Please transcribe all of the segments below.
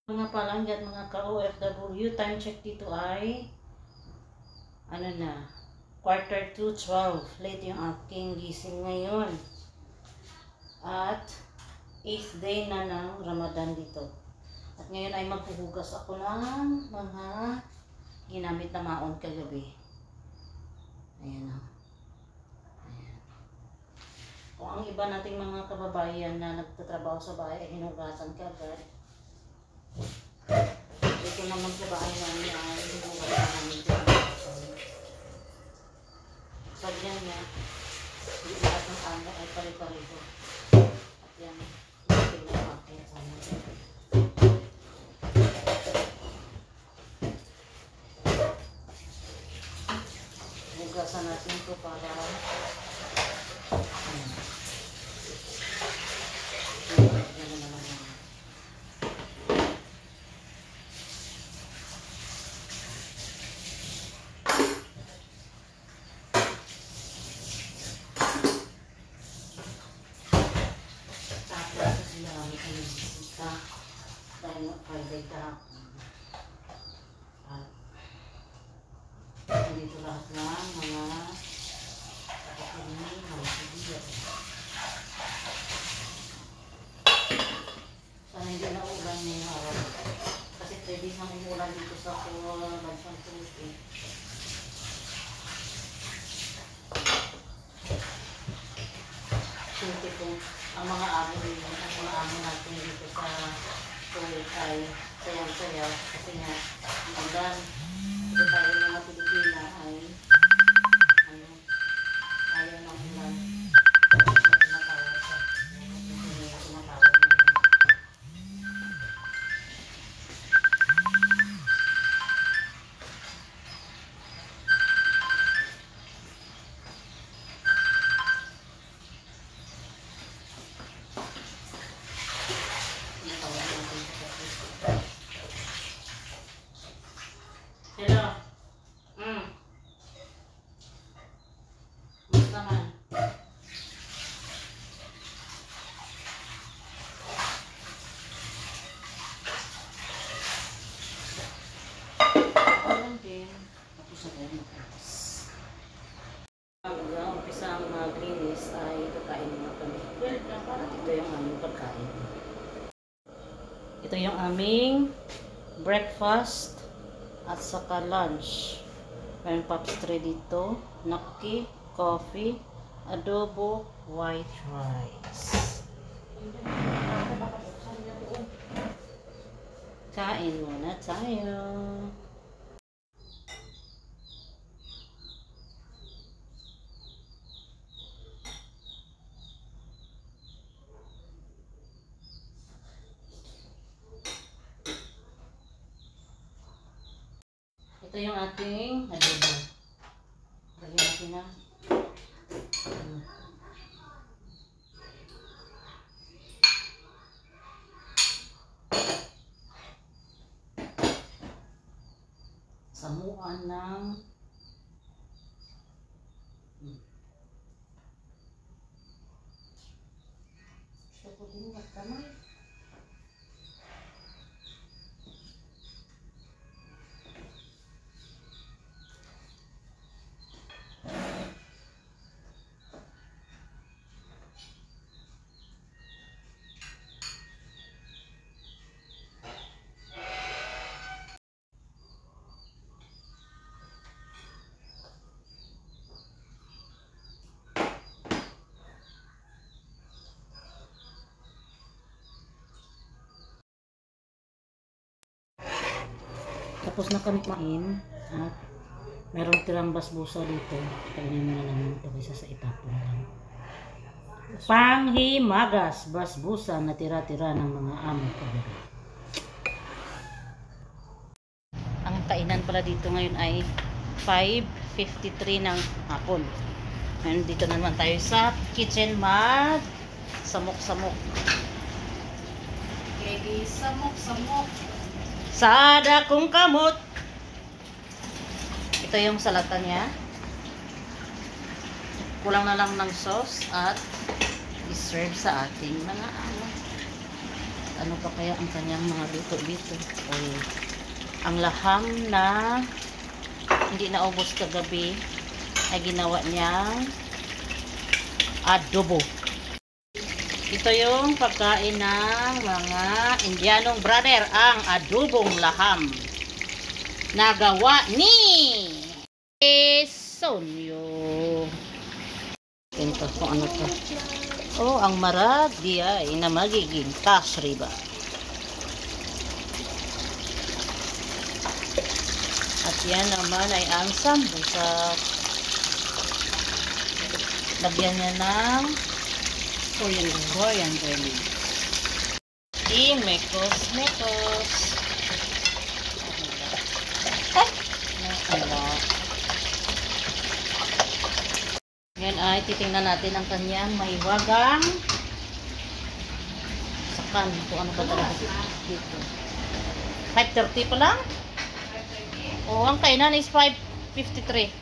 Mga palanggat, mga ka-OFW, time check dito ay ano na, 11:45. Late yung aking gising ngayon. At 8th day na ng Ramadan dito. At ngayon ay maghuhugas ako ng mga ginamit na maon kagabi. Ayan o. Ayan. Kung ang iba nating mga kababayan na nagtatrabaho sa bahay ay hinugasan kagad, ito naman sa bahay namin ay hinugasan namin dyan. Sagyan niya, hindi lahat ng ano ay pare-pareho. At yan, natin na akin sana. Hugasan natin ito para dito lahat ng mga sana hindi na ulan ngayong araw kasi 3 days nang umulan dito sa bansang Turkey. Siyempre kung ang mga amo natin dito sa Kuwait ay sayaw-sayaw kasi nga ulan. Ito tayo mga Pilipina ay ayaw ng ulan. Tumatawag siya. Tumatawag niya. Hello. Basta man. Alam din. Tapos sa tayo magkakas. Umpisa ang maglinis ay kakain mga kami. Ito yung aming pagkain. Ito yung aming breakfast at saka lunch. Mayroon papstry dito, nakki, coffee, adobo, white rice. Kain muna tayo. Ito yung ating adobo. Lagyan natin na samuan ng siya po din magkamay. Tapos na kami kumain at meron tirang basbusa dito. Kainin mo na naman ito kaysa sa itapon lang. Panghimagas, basbusa na tira-tira ng mga amo kagabi. Ang kainan pala dito ngayon ay 5:53 ng hapon. And dito naman tayo sa kitchen mag samok-samok. Okay, samok-samok. Sada kong kamot. Ito yung salata niya. Kulang na lang ng sauce at i-serve sa ating mga amo. Ano pa kaya ang kanyang mga luto dito? Ang laham na hindi naubos kagabi ay ginawa niyang adobo. Ito yung pagkain ng mga Indianong brother, ang adobong laham. Nagawa ni Sonyo. Ito kung ano to. Oh, ang marag dia ay na magiging kasriba. At yan naman ay ang sambusak. Lagyan niya ng coriander leaves. Mekos. Yan ay titingnan natin ang kanyang maiwagang sakan. Kung ano ba talaga dito. 5:30 pa lang? Oo, ang kainan is 5:53.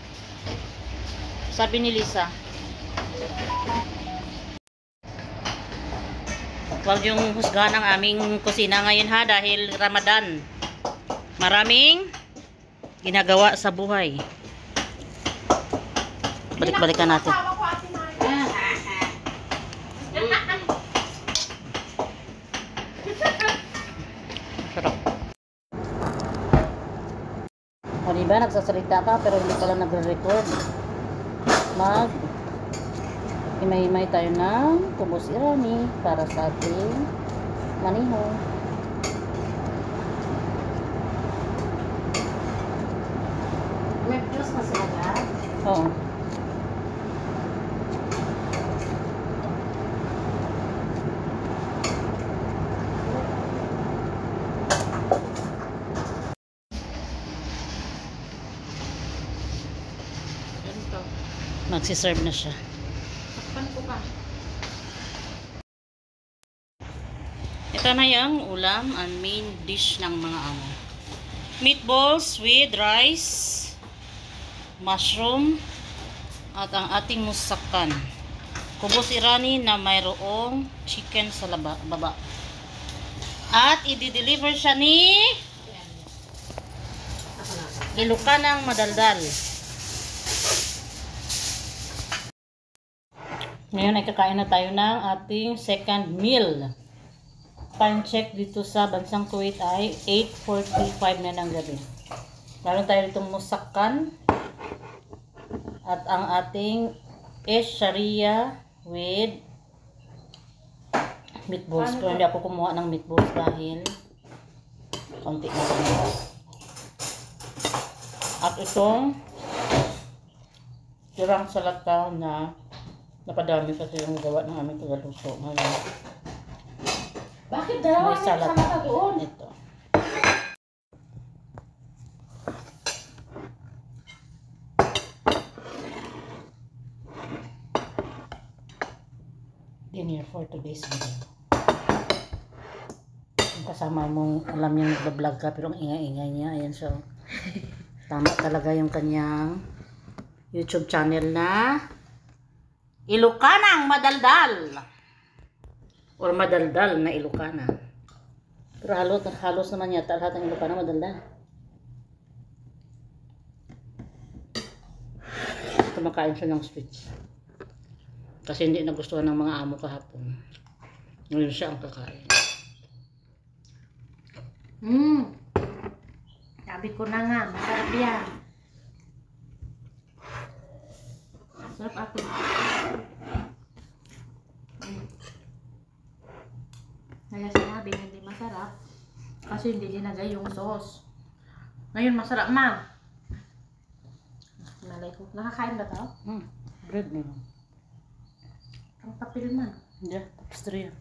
Sabi ni Lisa. Huwag yung husgahan ng aming kusina ngayon ha, dahil Ramadan. Maraming ginagawa sa buhay. Balik-balikan natin. Sarap. O diba, nagsasalita ka pero hindi pala nagre-record. Himay-himay tayo ng kubos irani para sa ating maniho. May plus na sila ka? Oo. Magsiserve na siya. Ito na yung ulam, ang main dish ng mga amo. Meatballs with rice, mushroom, at ang ating musakan. Kubos irani na mayroong chicken sa baba. At i-deliver siya ni Ilocanang Madaldal. Ngayon ay kakain na tayo ng ating second meal. Time check dito sa bansang Kuwait ay 8:45 na ng gabi. Meron tayo ditong musakan at ang ating sharia with meatballs. Pero hindi ako kumuha ng meatballs dahil konti na kami. At itong tirang salata na napadami kasi yung gawa ng aming tagaluto ngayon. Bakit dalawa may salad ka doon? Ito. Dinner for today's video. Yung kasama mong alam niyang nagbablog ka pero ang ingay-ingay niya. Ayan siya. Tama talaga yung kanyang YouTube channel na Ilocanang Madaldal. Or madaldal na Ilocana. Pero halos naman yata lahat ng Ilocana madaldal. Kumakain siya ng sweets. Kasi hindi nagustuhan ng mga amo kahapon. Ngayon siya ang kakain. Sabi ko na nga, masarap yan. Masarap ako. Kaya sinabi hindi masarap kasi hindi linagay yung sauce. Ngayon masarap ma. Malay ko. Nakakain ba tao? Bread na. Ang papel man. Yeah, tapos 3 yan.